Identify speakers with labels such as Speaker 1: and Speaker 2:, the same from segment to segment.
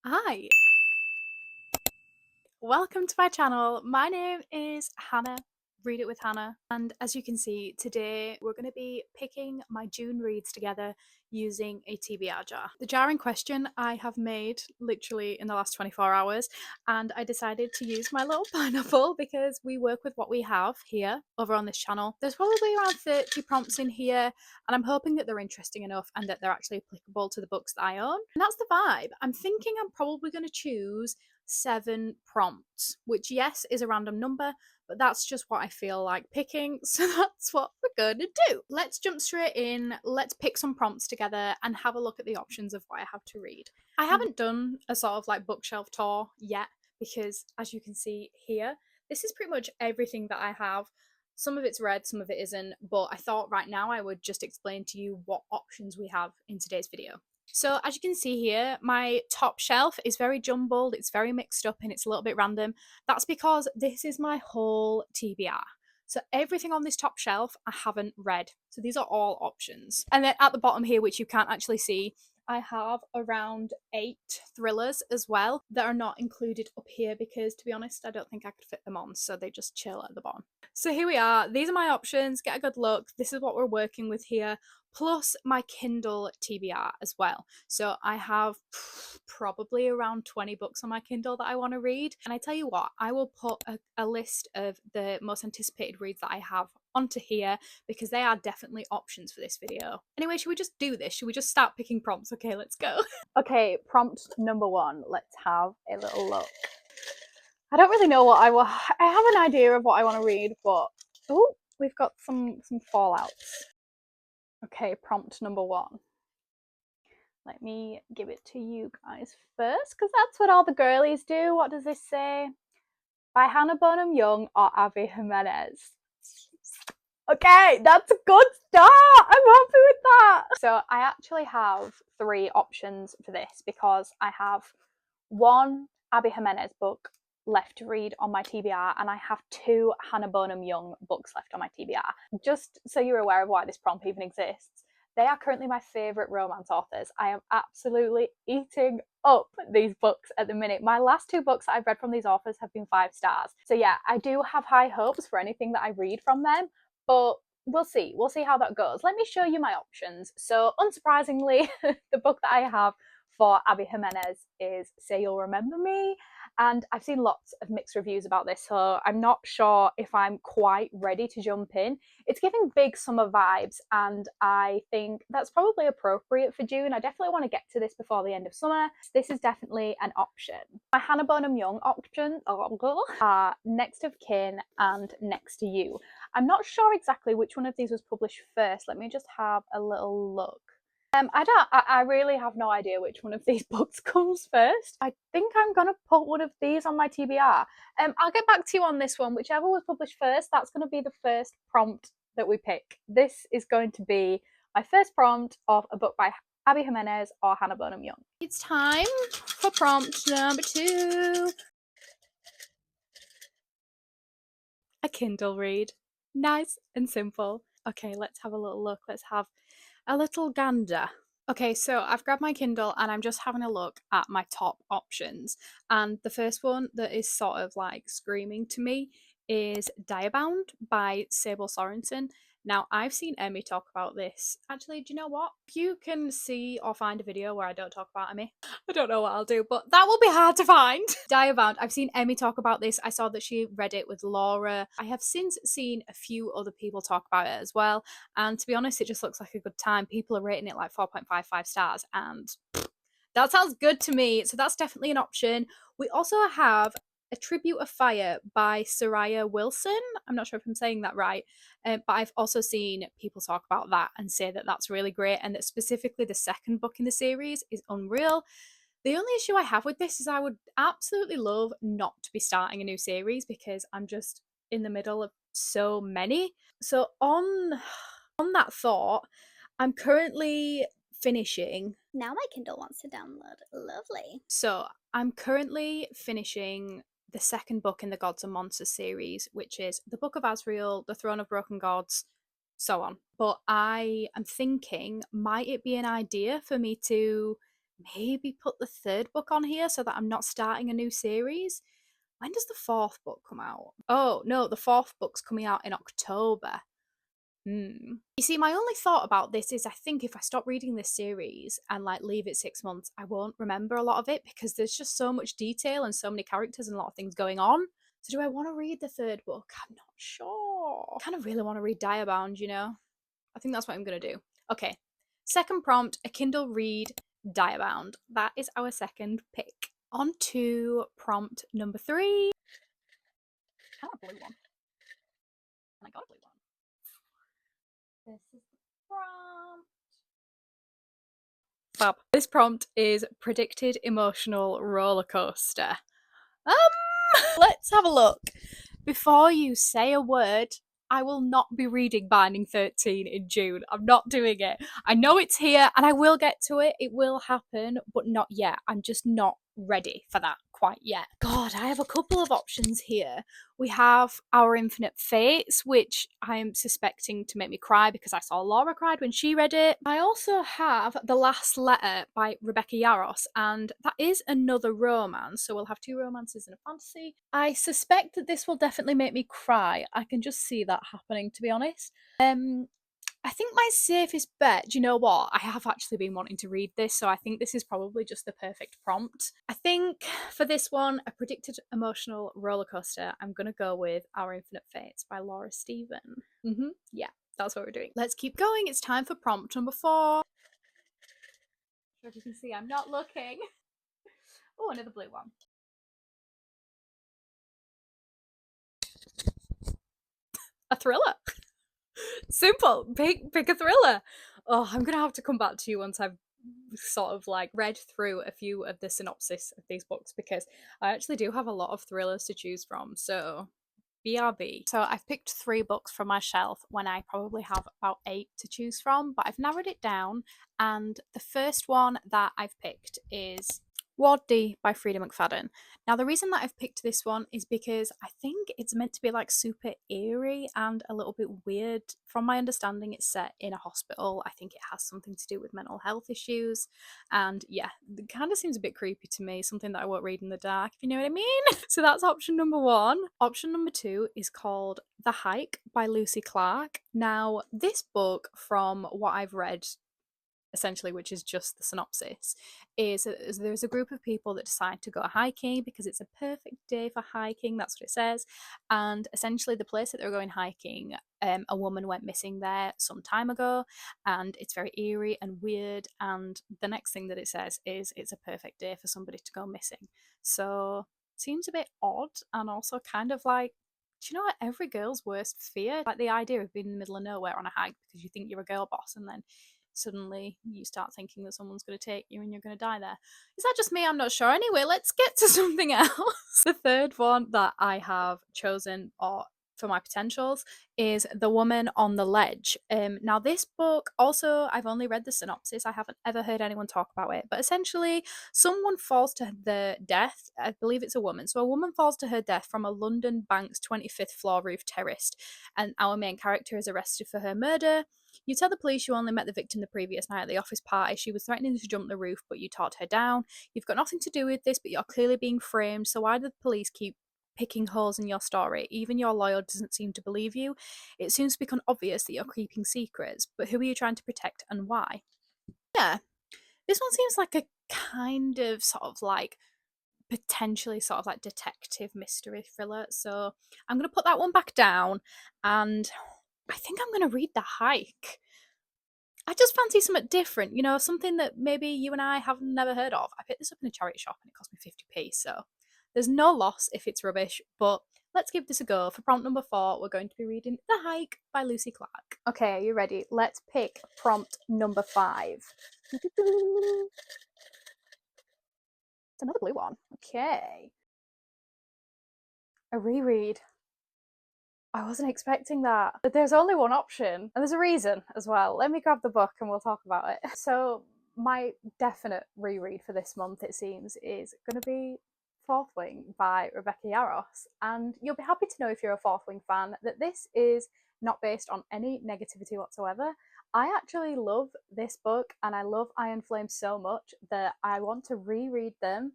Speaker 1: Hi, welcome to my channel. My name is Hannah, Read It with Hannah, and as you can see, today we're going to be picking my June reads together using a TBR jar. The jar in question I have made literally in the last 24 hours, and I decided to use my little pineapple because we work with what we have here over on this channel. There's probably around 30 prompts in here, and I'm hoping that they're interesting enough and that they're actually applicable to the books that I own. And that's the vibe. I'm thinking I'm probably going to choose 7 prompts, which, yes, is a random number, but that's just what I feel like picking, so that's what we're going to do. Let's jump straight in, let's pick some prompts together and have a look at the options of what I have to read. I haven't done a sort of like bookshelf tour yet because, as you can see here, this is pretty much everything that I have. Some of it's read, some of it isn't, but I thought right now I would just explain to you what options we have in today's video. So as you can see here, my top shelf is very jumbled, it's very mixed up and it's a little bit random. That's because this is my whole TBR. So everything on this top shelf I haven't read. So these are all options. And then at the bottom here, which you can't actually see, I have around 8 thrillers as well that are not included up here because, to be honest, I don't think I could fit them on, so they just chill at the bottom. So here we are. These are my options. Get a good look. This is what we're working with here, plus my Kindle TBR as well. So I have probably around 20 books on my Kindle that I want to read. And I tell you what, I will put a list of the most anticipated reads that I have onto here because they are definitely options for this video. Anyway, should we just do this? Should we just start picking prompts? Okay, let's go. Okay, prompt number 1. Let's have a little look. I don't really know what I want. I have an idea of what I want to read, but oh, we've got some fallouts. Okay, prompt number 1. Let me give it to you guys first, because that's what all the girlies do. What does this say? By Hannah Bonam-Young or Avi Jimenez? Okay, that's a good start. I'm happy with that. So I actually have 3 options for this because I have 1 Abby Jimenez book left to read on my TBR and I have 2 Hannah Bonam-Young books left on my TBR. Just so you're aware of why this prompt even exists, they are currently my favourite romance authors. I am absolutely eating up these books at the minute. My last 2 books that I've read from these authors have been 5 stars. So yeah, I do have high hopes for anything that I read from them, but we'll see. We'll see how that goes. Let me show you my options. So unsurprisingly, the book that I have for Abby Jimenez is Say You'll Remember Me, and I've seen lots of mixed reviews about this, so I'm not sure if I'm quite ready to jump in. It's giving big summer vibes, and I think that's probably appropriate for June. I definitely want to get to this before the end of summer. This is definitely an option. My Hannah Bonam-Young options are Next of Kin and Next to You. I'm not sure exactly which one of these was published first. Let me just have a little look. I really have no idea which one of these books comes first. I think I'm going to put one of these on my TBR. I'll get back to you on this one. Whichever was published first, that's going to be the first prompt that we pick. This is going to be my first prompt of a book by Abby Jimenez or Hannah Bonam-Young. It's time for prompt number 2. A Kindle read. Nice and simple. Okay, let's have a little look. Let's have a little gander. Okay, so I've grabbed my Kindle and I'm just having a look at my top options. And the first one that is sort of like screaming to me is Direbound by Sable Sorenson. Now, I've seen Emmy talk about this. Actually, do you know what? If you can see or find a video where I don't talk about Emmy, I don't know what I'll do, but that will be hard to find. Direbound, I've seen Emmy talk about this. I saw that she read it with Laura. I have since seen a few other people talk about it as well. And to be honest, it just looks like a good time. People are rating it like 4.55 stars, and that sounds good to me. So that's definitely an option. We also have A Tribute of Fire by Soraya Wilson. I'm not sure if I'm saying that right, but I've also seen people talk about that and say that that's really great, and that specifically the second book in the series is unreal. The only issue I have with this is I would absolutely love not to be starting a new series because I'm just in the middle of so many. So on that thought, I'm currently finishing.
Speaker 2: Now my Kindle wants to download. Lovely.
Speaker 1: So I'm currently finishing the second book in the Gods and Monsters series, which is The Book of Asriel, The Throne of Broken Gods, so on. But I am thinking, might it be an idea for me to maybe put the third book on here so that I'm not starting a new series. When does the fourth book come out? Oh, no, the fourth book's coming out in October. You see, my only thought about this is I think if I stop reading this series and like leave it 6 months, I won't remember a lot of it because there's just so much detail and so many characters and a lot of things going on. So do I want to read the third book? I'm not sure. I kind of really want to read Direbound, you know? I think that's what I'm going to do. Okay. Second prompt, a Kindle read Direbound. That is our second pick. On to prompt number 3. I want a blue one. And I got a blue one. This is the prompt. Fab. This prompt is predicted emotional roller coaster. Let's have a look. Before you say a word, I will not be reading Binding 13 in June. I'm not doing it. I know it's here and I will get to it. It will happen, but not yet. I'm just not ready for that quite yet. God, I have a couple of options here. We have Our Infinite Fates, which I'm suspecting to make me cry because I saw Laura cried when she read it. I also have The Last Letter by Rebecca Yarros, and that is another romance, so we'll have 2 romances and a fantasy. I suspect that this will definitely make me cry. I can just see that happening, to be honest. I think my safest bet, do you know what? I have actually been wanting to read this, so I think this is probably just the perfect prompt. I think for this one, a predicted emotional roller coaster, I'm going to go with Our Infinite Fates by Laura Stephen. Yeah, that's what we're doing. Let's keep going. It's time for prompt number 4. As you can see, I'm not looking. Oh, another blue one. A thriller. Simple. Pick a thriller. Oh, I'm gonna have to come back to you once I've sort of like read through a few of the synopsis of these books because I actually do have a lot of thrillers to choose from. So BRB. So I've picked 3 books from my shelf when I probably have about 8 to choose from, but I've narrowed it down. And the first one that I've picked is Ward D by Frida McFadden. Now, the reason that I've picked this one is because I think it's meant to be like super eerie and a little bit weird. From my understanding, it's set in a hospital. I think it has something to do with mental health issues. And yeah, it kind of seems a bit creepy to me, something that I won't read in the dark, if you know what I mean. So that's option number 1. Option number 2 is called The Hike by Lucy Clarke. Now, this book, from what I've read, essentially, which is just the synopsis, is there's a group of people that decide to go hiking because it's a perfect day for hiking. That's what it says. And essentially, the place that they're going hiking, a woman went missing there some time ago, and it's very eerie and weird. And the next thing that it says is it's a perfect day for somebody to go missing. So it seems a bit odd and also kind of like, do you know what, every girl's worst fear? Like the idea of being in the middle of nowhere on a hike because you think you're a girl boss and then suddenly you start thinking that someone's going to take you and you're going to die there. Is that just me? I'm not sure. Anyway, let's get to something else. The third one that I have chosen, or for my potentials, is The Woman on the Ledge. Now, this book, also, I've only read the synopsis. I haven't ever heard anyone talk about it. But essentially, someone falls to their death. I believe it's a woman. So a woman falls to her death from a London bank's 25th floor roof terrace. And our main character is arrested for her murder. You tell the police you only met the victim the previous night at the office party. She was threatening to jump the roof, but you talked her down. You've got nothing to do with this, but you're clearly being framed. So why do the police keep picking holes in your story? Even your lawyer doesn't seem to believe you. It seems to become obvious that you're keeping secrets, but who are you trying to protect and why? Yeah, this one seems like a kind of sort of like potentially sort of like detective mystery thriller. So I'm going to put that one back down, and I think I'm going to read The Hike. I just fancy something different, you know, something that maybe you and I have never heard of. I picked this up in a charity shop and it cost me 50p, so there's no loss if it's rubbish, but let's give this a go. For prompt number 4, we're going to be reading The Hike by Lucy Clarke. Okay, are you ready? Let's pick prompt number 5. It's another blue one. Okay. A reread. I wasn't expecting that. But there's only one option, and there's a reason as well. Let me grab the book and we'll talk about it. So, my definite reread for this month, it seems, is going to be Fourth Wing by Rebecca Yarros. And you'll be happy to know, if you're a Fourth Wing fan, that this is not based on any negativity whatsoever. I actually love this book and I love Iron Flame so much that I want to reread them,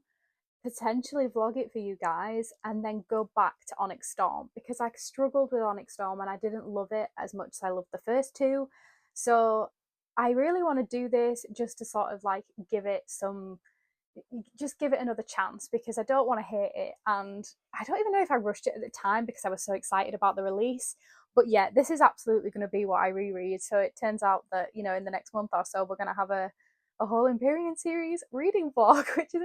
Speaker 1: potentially vlog it for you guys, and then go back to Onyx Storm because I struggled with Onyx Storm and I didn't love it as much as I loved the first two. So I really want to do this just to sort of like give it some, just give it another chance because I don't want to hate it. And I don't even know if I rushed it at the time because I was so excited about the release. But yeah, this is absolutely going to be what I reread. So it turns out that, you know, in the next month or so, we're going to have a whole Empyrean series reading vlog, which is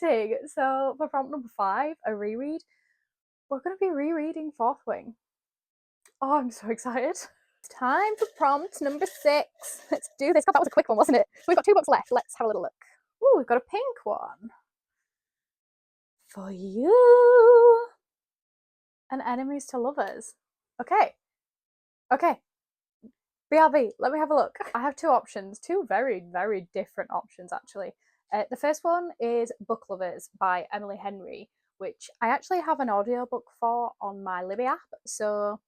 Speaker 1: exciting. So for prompt number 5, a reread, we're going to be rereading Fourth Wing. Oh, I'm so excited. It's time for prompt number 6. Let's do this. God, that was a quick one, wasn't it? We've got 2 books left. Let's have a little look. Ooh, we've got a pink one. For you. And enemies to lovers. Okay. Okay. BRB, let me have a look. I have 2 options. 2 very, very different options, actually. The first one is Book Lovers by Emily Henry, which I actually have an audiobook for on my Libby app. So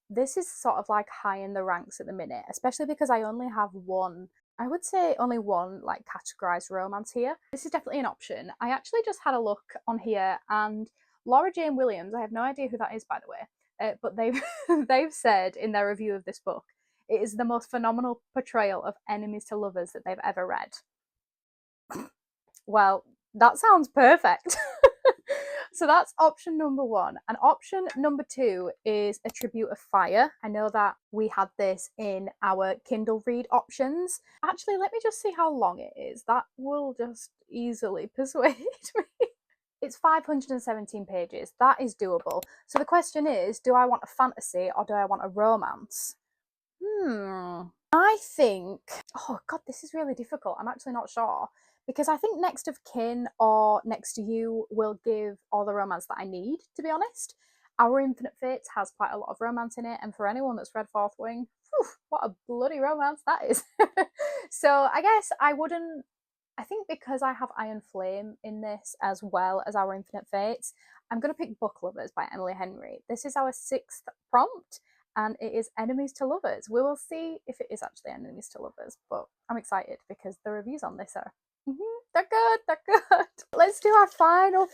Speaker 1: this is sort of like high in the ranks at the minute, especially because I only have one, I would say only one like categorized romance here. This is definitely an option. I actually just had a look on here and Laura Jane Williams, I have no idea who that is by the way, but they've they've said in their review of this book, it is the most phenomenal portrayal of enemies to lovers that they've ever read. Well, that sounds perfect. So that's option number 1. And option number 2 is A Tribute of Fire. I know that we had this in our Kindle read options. Actually, let me just see how long it is. That will just easily persuade me. It's 517 pages. That is doable. So the question is, do I want a fantasy or do I want a romance? I think, oh God, this is really difficult. I'm actually not sure because I think Next of Kin or Next to You will give all the romance that I need, to be honest. Our Infinite Fates has quite a lot of romance in it, and for anyone that's read Fourth Wing, whew, what a bloody romance that is. So I guess I wouldn't, I think because I have Iron Flame in this as well as Our Infinite Fates, I'm going to pick Book Lovers by Emily Henry. This is our 6th prompt and it is Enemies to Lovers. We will see if it is actually Enemies to Lovers, but I'm excited because the reviews on this are, they're good, they're good. Let's do our final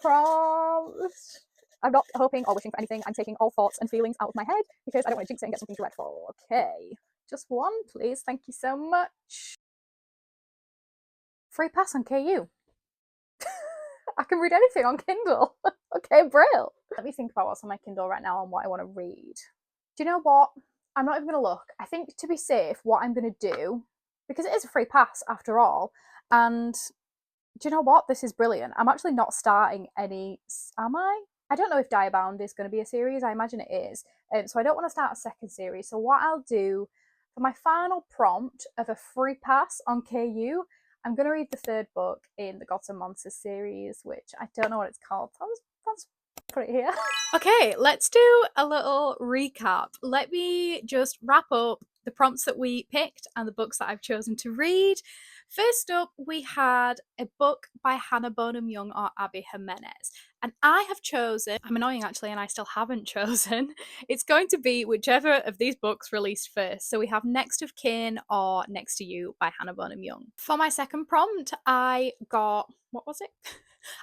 Speaker 1: prompt. I'm not hoping or wishing for anything. I'm taking all thoughts and feelings out of my head because I don't want to jinx it and get something dreadful. Okay, just one, please. Thank you so much. Free pass on KU. I can read anything on Kindle. Okay, brill. Let me think about what's on my Kindle right now and what I want to read. Do you know what? I'm not even going to look. I think to be safe, what I'm going to do, because it is a free pass after all, and do you know what? This is brilliant. I'm actually not starting any, am I? I don't know if Direbound is going to be a series. I imagine it is. So I don't want to start a second series. So what I'll do for my final prompt of a free pass on KU, I'm going to read the 3rd book in the Gods and Monsters series, which I don't know what it's called. Let's put it here. Okay, let's do a little recap. Let me just wrap up the prompts that we picked and the books that I've chosen to read. First up, we had a book by Hannah Bonam-Young or Abby Jimenez. And I have chosen, I'm annoying actually, and I still haven't chosen, it's going to be whichever of these books released first. So we have Next of Kin or Next to You by Hannah Bonam-Young. For my second prompt, I got, what was it?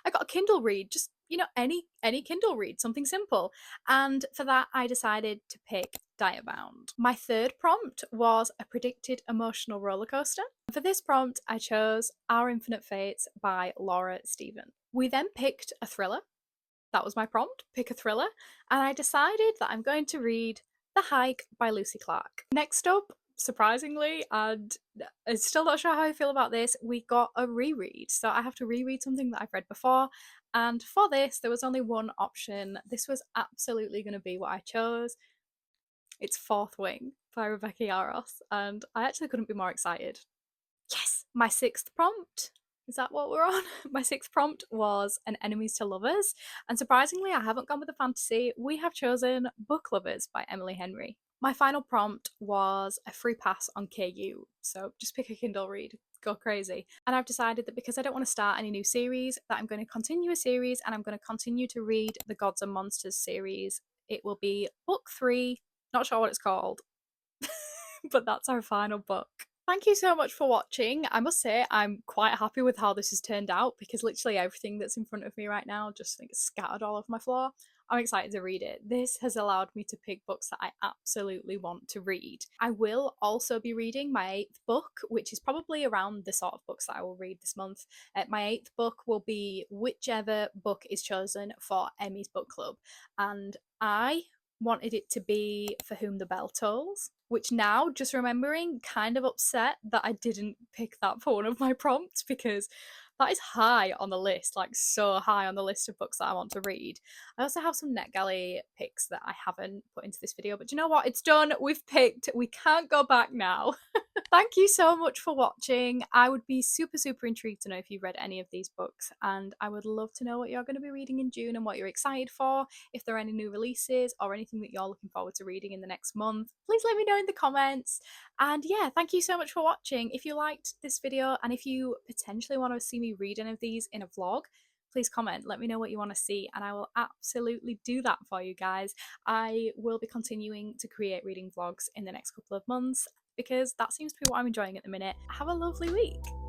Speaker 1: I got a Kindle read, just, you know, any Kindle read, something simple. And for that, I decided to pick Direbound. My third prompt was a predicted emotional roller coaster. For this prompt, I chose Our Infinite Fates by Laura Stephen. We then picked a thriller. That was my prompt, pick a thriller. And I decided that I'm going to read The Hike by Lucy Clarke. Next up, surprisingly, and I'm still not sure how I feel about this, we got a reread. So I have to reread something that I've read before. And for this, there was only one option. This was absolutely going to be what I chose. It's Fourth Wing by Rebecca Yarros. And I actually couldn't be more excited. Yes! My 6th prompt. Is that what we're on? My 6th prompt was An Enemies to Lovers. And surprisingly, I haven't gone with a fantasy. We have chosen Book Lovers by Emily Henry. My final prompt was a free pass on KU. So just pick a Kindle read, go crazy. And I've decided that because I don't want to start any new series, that I'm going to continue a series and I'm going to continue to read the Gods and Monsters series. It will be book 3, not sure what it's called. but that's our final book. Thank you so much for watching. I must say I'm quite happy with how this has turned out because literally everything that's in front of me right now just like scattered all over my floor. I'm excited to read it. This has allowed me to pick books that I absolutely want to read. I will also be reading my 8th book, which is probably around the sort of books that I will read this month. My 8th book will be whichever book is chosen for Emmy's book club, and I wanted it to be For Whom the Bell Tolls, which now, just remembering, kind of upset that I didn't pick that for one of my prompts because that is high on the list, like so high on the list of books that I want to read. I also have some NetGalley picks that I haven't put into this video, but you know what? It's done. We've picked. We can't go back now. Thank you so much for watching. I would be super intrigued to know if you've read any of these books, and I would love to know what you're going to be reading in June and what you're excited for, if there are any new releases or anything that you're looking forward to reading in the next month. Please let me know in the comments. And yeah, thank you so much for watching. If you liked this video and if you potentially want to see me read any of these in a vlog, please comment, let me know what you want to see, and I will absolutely do that for you guys. I will be continuing to create reading vlogs in the next couple of months because that seems to be what I'm enjoying at the minute. Have a lovely week.